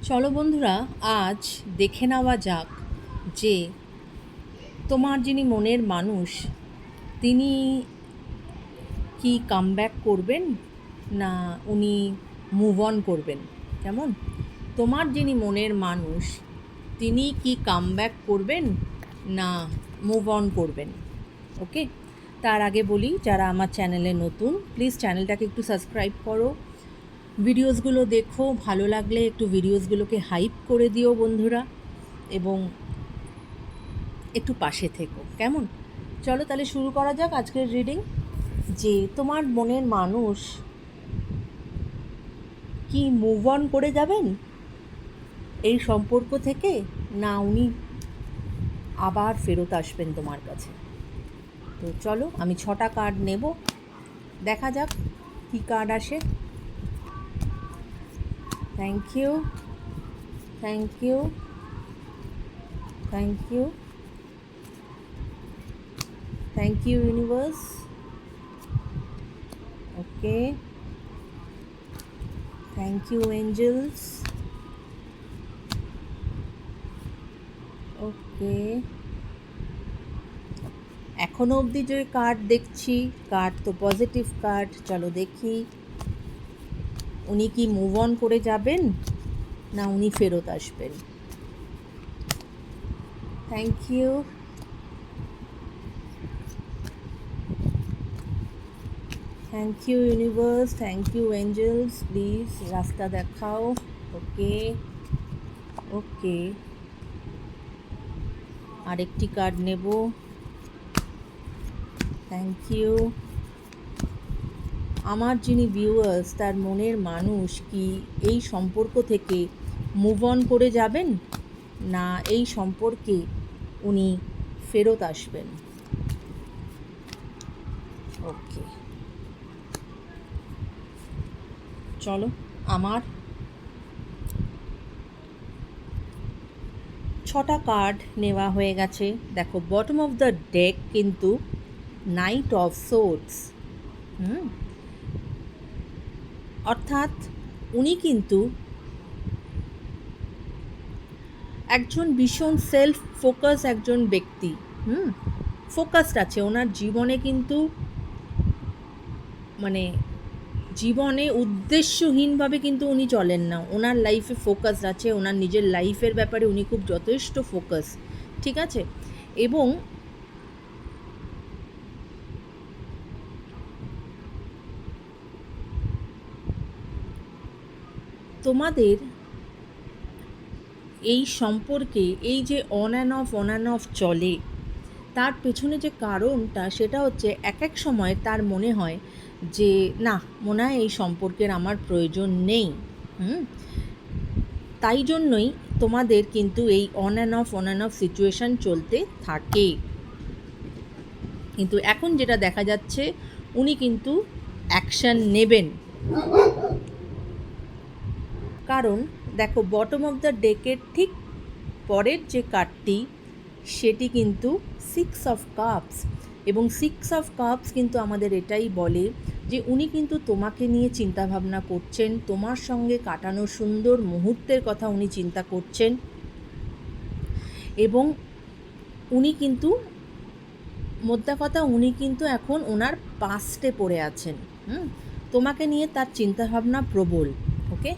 চলো বন্ধুরা, আজ দেখে নেওয়া যাক যে তোমার যিনি মনের মানুষ তিনি কি কামব্যাক করবেন, না উনি মুভ অন করবেন। কেমন? তোমার যিনি মনের মানুষ তিনি কি কামব্যাক করবেন, না মুভ অন করবেন। ওকে, তার আগে বলি, যারা আমার চ্যানেলে নতুন প্লিজ চ্যানেলটাকে একটু সাবস্ক্রাইব করো, ভিডিওসগুলো দেখো, ভালো লাগলে একটু ভিডিওসগুলোকে হাইপ করে দিও বন্ধুরা, এবং একটু পাশে থেকো। কেমন? চলো তাহলে শুরু করা যাক আজকের রিডিং। যে তোমার মনের মানুষ কি মুভ অন করে যাবেন এই সম্পর্ক থেকে, না উনি আবার ফেরত আসবেন তোমার কাছে। তো চলো আমি 6টা কার্ড নেব, দেখা যাক কী কার্ড আসে। Thank you, thank you, thank you, thank you universe. Okay, thank you angels. Okay, এখনও অবধি যে কার্ড দেখছি, কার্ড তো পজিটিভ কার্ড। চলো দেখি উনি কি মুভ অন করে যাবেন, না উনি ফেরত আসবেন। Thank you, thank you universe, thank you angels, please রাস্তা দেখাও। ওকে, ওকে, আরেকটি কার্ড নেব। Thank you. আমার যিনি ভিউয়ার্স তার মনের মানুষ কি এই সম্পর্ক থেকে মুভ অন করে যাবেন, না এই সম্পর্কে উনি ফেরত আসবেন। ওকে, চলো আমার 6টা কার্ড নেওয়া হয়ে গেছে। দেখো বটম অফ দ্য ডেক কিন্তু নাইট অফ সোর্ডস। অর্থাৎ উনি কিন্তু একজন ভীষণ সেলফ ফোকাস একজন ব্যক্তি। ফোকাসড আছে ওনার জীবনে, কিন্তু মানে জীবনে উদ্দেশ্যহীনভাবে কিন্তু উনি চলেন না। ওনার লাইফে ফোকাসড আছে, ওনার নিজের লাইফের ব্যাপারে উনি খুব যথেষ্ট ফোকাস। ঠিক আছে? এবং তোমাদের এই সম্পর্কে এই যে অন অ্যান্ড অফ চলে, তার পেছনে যে কারণটা সেটা হচ্ছে এক এক সময় তার মনে হয় যে না, মনে হয় এই সম্পর্কের আমার প্রয়োজন নেই। তাই জন্যই তোমাদের কিন্তু এই অন অ্যান্ড অফ সিচুয়েশান চলতে থাকে। কিন্তু এখন যেটা দেখা যাচ্ছে উনি কিন্তু অ্যাকশান নেবেন। কারণ দেখো বটম অফ দ্য ডেকের ঠিক পরের যে কার্ডটি সেটি কিন্তু 6 অফ কাপস, এবং 6 অফ কাপস কিন্তু আমাদের এটাই বলে যে উনি কিন্তু তোমাকে নিয়ে চিন্তাভাবনা করছেন, তোমার সঙ্গে কাটানো সুন্দর মুহূর্তের কথা উনি চিন্তা করছেন, এবং উনি কিন্তু মোদ্দা কথা উনি কিন্তু এখন ওনার পাস্টে পড়ে আছেন। তোমাকে নিয়ে তার চিন্তাভাবনা প্রবল। ওকে,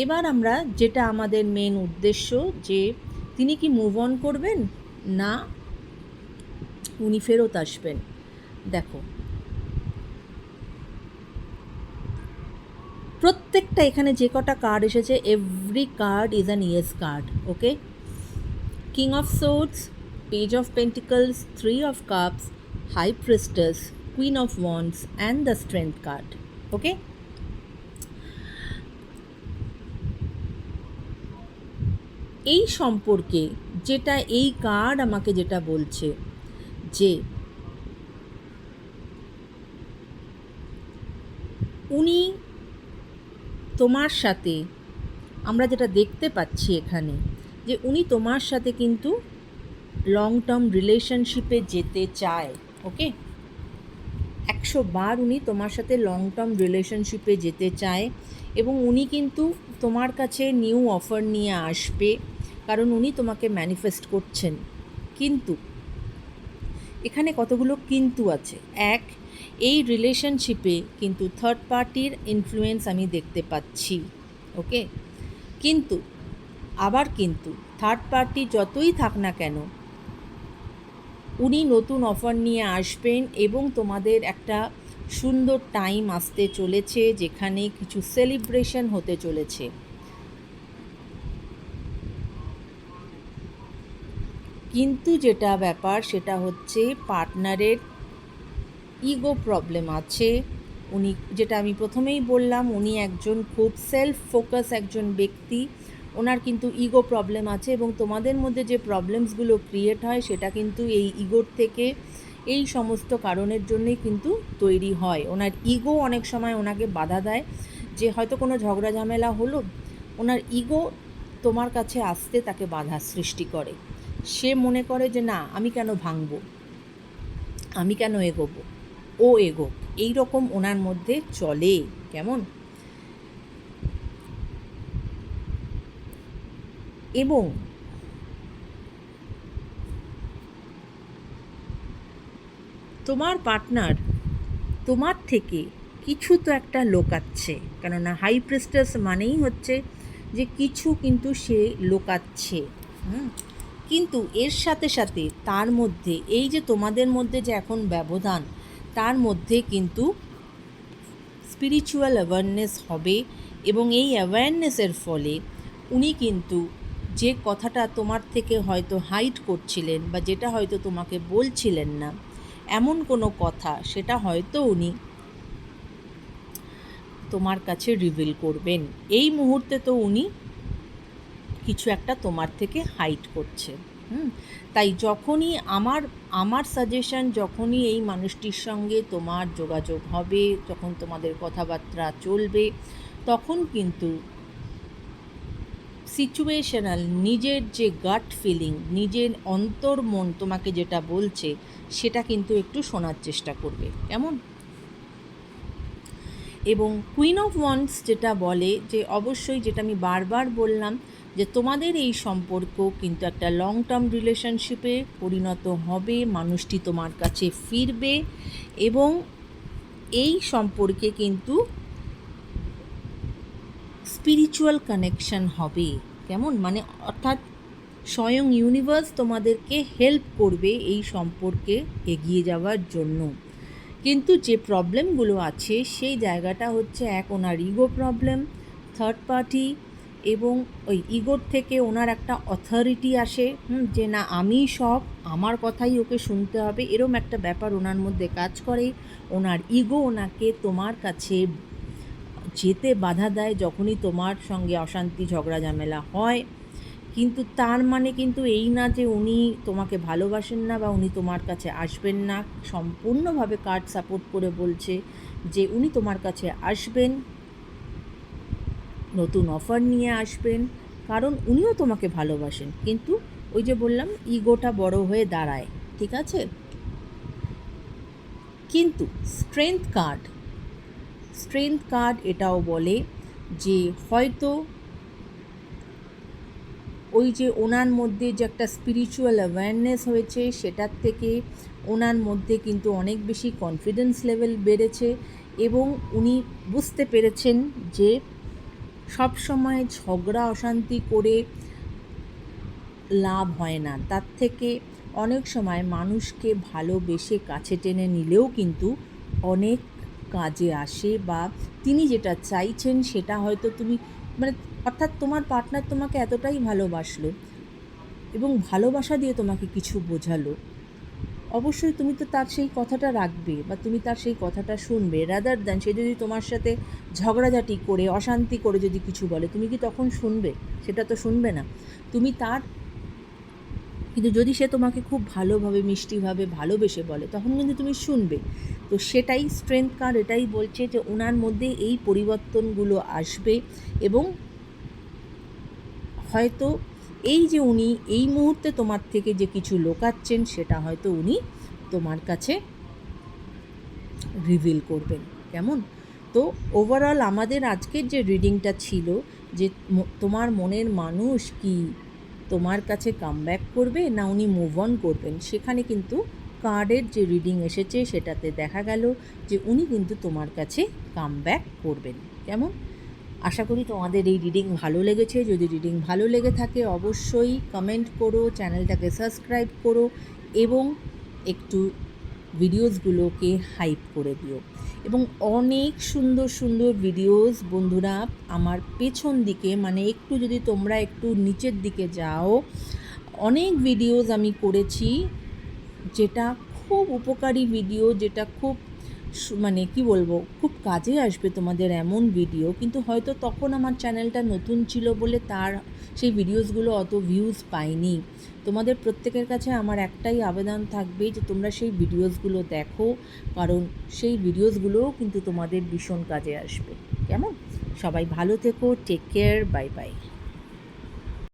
এবার আমরা যেটা আমাদের মেন উদ্দেশ্য, যে তিনি কি মুভ অন করবেন, না উনি ফেরত আসবেন। দেখো প্রত্যেকটা এখানে যে কটা কার্ড এসেছে, every card is an yes card. Okay, king of swords, page of pentacles, 3 of cups, high priestess, queen of wands and the strength card. Okay, এই সম্পর্কে যেটা এই কার্ড আমাকে যেটা বলছে, যে উনি তোমার সাথে, আমরা যেটা দেখতে পাচ্ছি এখানে, যে উনি তোমার সাথে কিন্তু লং টার্ম রিলেশনশিপে যেতে চায়। ওকে, 100 বার উনি তোমার সাথে লং টার্ম রিলেশনশিপে যেতে চায়, এবং উনি কিন্তু তোমার কাছে নিউ অফার নিয়ে আসবে, কারণ উনি তোমাকে ম্যানিফেস্ট করছেন। কিন্তু এখানে কতগুলো কিন্তু আছে। এক, এই রিলেশনশিপে কিন্তু থার্ড পার্টির ইনফ্লুয়েন্স আমি দেখতে পাচ্ছি। ওকে, কিন্তু আবার কিন্তু থার্ড পার্টি যতই থাক না কেন, উনি নতুন অফার নিয়ে আসবেন এবং তোমাদের একটা সুন্দর টাইম আসতে চলেছে, যেখানে কিছু সেলিব্রেশন হতে চলেছে। কিন্তু যেটা ব্যাপার সেটা হচ্ছে পার্টনারের ইগো প্রবলেম আছে। উনি, যেটা আমি প্রথমেই বললাম, উনি একজন খুব সেলফ ফোকাস একজন ব্যক্তি, ওনার কিন্তু ইগো প্রবলেম আছে, এবং তোমাদের মধ্যে যে প্রবলেমসগুলো ক্রিয়েট হয় সেটা কিন্তু এই ইগোর থেকে, এই সমস্ত কারণের জন্যই কিন্তু তৈরি হয়। ওনার ইগো অনেক সময় ওনাকে বাধা দেয়, যে হয়তো কোনো ঝগড়া ঝামেলা হলো, ওনার ইগো তোমার কাছে আসতে তাকে বাধা সৃষ্টি করে। সে মনে করে যে না, আমি কেন ভাঙবো, আমি কেন এগোবো, ও এগোক, এই রকম ওনার মধ্যে চলে। কেমন? এবং তোমার পার্টনার তোমার থেকে কিছু তো একটা লোকাচ্ছে, কেননা হাই প্রিস্টেস মানেই হচ্ছে যে কিছু কিন্তু সে লোকাচ্ছে। কিন্তু এর সাথে সাথে তার মধ্যে এই যে তোমাদের মধ্যে যে এখন ব্যবধান, তার মধ্যে কিন্তু স্পিরিচুয়াল অ্যাওয়ারনেস হবে, এবং এই অ্যাওয়ারনেসের ফলে উনি কিন্তু যে কথাটা তোমার থেকে হয়তো হাইড করছিলেন, বা যেটা হয়তো তোমাকে বলছিলেন না, এমন কোনো কথা, সেটা হয়তো উনি তোমার কাছে রিভিল করবেন। এই মুহূর্তে তো উনি কিছু একটা তোমার থেকে হাইড করছে। তাই যখনই আমার সাজেশন, যখনই এই মানুষটির সঙ্গে তোমার যোগাযোগ হবে, যখন তোমাদের কথাবার্তা চলবে, তখন কিন্তু সিচুয়েশনাল, নিজের যে গাট ফিলিং, নিজের অন্তর্মন তোমাকে যেটা বলছে, সেটা কিন্তু একটু শোনার চেষ্টা করবে। কেমন? এবং কুইন অফ ওয়ান্ডস যেটা বলে, যে অবশ্যই, যেটা আমি বারবার বললাম, যে তোমাদের এই সম্পর্ক কিন্তু একটা লং টার্ম রিলেশনশিপে পরিণত হবে, মানুষটি তোমার কাছে ফিরবে, এবং এই সম্পর্কে কিন্তু স্পিরিচুয়াল কানেকশন হবে। কেমন? মানে অর্থাৎ স্বয়ং ইউনিভার্স তোমাদেরকে হেল্প করবে এই সম্পর্কে এগিয়ে যাওয়ার জন্য। কিন্তু যে প্রবলেমগুলো আছে সেই জায়গাটা হচ্ছে, এক, ওনার ইগো প্রবলেম, থার্ড পার্টি, এবং ওই ইগোর থেকে ওনার একটা অথরিটি আসে, যে না, আমি সব, আমার কথাই ওকে শুনতে হবে, এরম একটা ব্যাপার ওনার মধ্যে কাজ করে। ওনার ইগো ওনাকে তোমার কাছে যেতে বাধা দেয় যখনই তোমার সঙ্গে অশান্তি ঝগড়া ঝামেলা হয়। কিন্তু তার মানে কিন্তু এই না যে উনি তোমাকে ভালোবাসেন না, বা উনি তোমার কাছে আসবেন না। সম্পূর্ণভাবে কার্ড সাপোর্ট করে বলছে যে উনি তোমার কাছে আসবেন, নতুন অফার নিয়ে আসবেন, কারণ উনিও তোমাকে ভালোবাসেন। কিন্তু ওই যে বললাম, ইগোটা বড় হয়ে দাঁড়ায়। ঠিক আছে? কিন্তু স্ট্রেংথ কার্ড এটাও বলে যে হয়তো ওই যে ওনার মধ্যে যে একটা স্পিরিচুয়াল অ্যাওয়ারনেস হয়েছে, সেটার থেকে ওনার মধ্যে কিন্তু অনেক বেশি কনফিডেন্স লেভেল বেড়েছে, এবং উনি বুঝতে পেরেছেন যে সব সময় ঝগড়া অশান্তি করে লাভ হয় না। তার থেকে অনেক সময় মানুষকে ভালোবেসে কাছে টেনে নিলেও কিন্তু অনেক কাজে আসে, বা তিনি যেটা চাইছেন সেটা হয়তো তুমি, মানে অর্থাৎ তোমার পার্টনার তোমাকে এতটাই ভালোবাসলো এবং ভালোবাসা দিয়ে তোমাকে কিছু বোঝালো, অবশ্যই তুমি তো তার সেই কথাটা রাখবে, বা তুমি তার সেই কথাটা শুনবে। রাদার দ্যান সে যদি তোমার সাথে ঝগড়াঝাটি করে, অশান্তি করে যদি কিছু বলে, তুমি কি তখন শুনবে? সেটা তো শুনবে না তুমি তার। কিন্তু যদি সে তোমাকে খুব ভালোভাবে, মিষ্টিভাবে ভালোবেসে বলে, তখন কিন্তু তুমি শুনবে। তো সেটাই স্ট্রেংথ কার্ড এটাই বলছে, যে ওনার মধ্যে এই পরিবর্তনগুলো আসবে, এবং হয়তো এই যে উনি এই মুহূর্তে তোমার থেকে যে কিছু লোকাচ্ছেন, সেটা হয়তো উনি তোমার কাছে রিভিল করবেন। কেমন? তো ওভারঅল আমাদের আজকের যে রিডিংটা ছিল যে তোমার মনের মানুষ কি তোমার কাছে কামব্যাক করবে না উনি মুভ অন করবেন, সেখানে কিন্তু কার্ডের যে রিডিং এসেছে সেটাতে দেখা গেল যে উনি কিন্তু তোমার কাছে কামব্যাক করবেন। কেমন? আশা করি তোমাদের এই রিডিং ভালো লেগেছে। যদি রিডিং ভালো লেগে থাকে অবশ্যই কমেন্ট করো, চ্যানেলটাকে সাবস্ক্রাইব করো এবং একটু ভিডিওসগুলোকে হাইপ করে দিও। এবং অনেক সুন্দর সুন্দর ভিডিওস বন্ধুরা আমার পেছন দিকে, মানে একটু যদি তোমরা একটু নিচের দিকে যাও, অনেক ভিডিওস আমি করেছি যেটা খুব উপকারী ভিডিও, যেটা খুব মানে কি বলবো, খুব কাজে আসবে তোমাদের এমন ভিডিও। কিন্তু হয়তো তখন আমার চ্যানেলটা নতুন ছিল বলে সেই ভিডিওসগুলো অত ভিউজ পায়নি। তোমাদের প্রত্যেকের কাছে আমার একটাই আবেদন থাকবে যে তোমরা সেই ভিডিওসগুলো দেখো, কারণ সেই ভিডিওসগুলোও কিন্তু তোমাদের ভীষণ কাজে আসবে। কেমন? সবাই ভালো থেকো, টেক কেয়ার, বাই বাই।